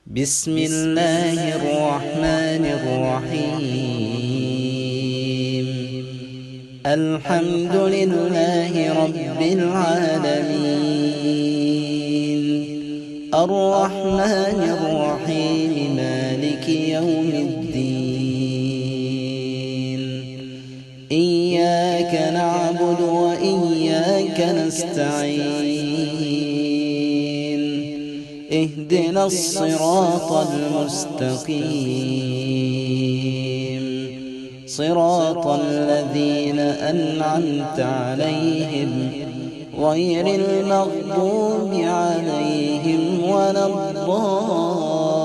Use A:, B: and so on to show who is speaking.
A: بسم الله الرحمن الرحيم. الحمد لله رب العالمين، الرحمن الرحيم، مالك يوم الدين. إياك نعبد وإياك نستعين. اهدنا الصراط المستقيم، صراط الذين أنعمت عليهم غير المغضوب عليهم ولا الضالين.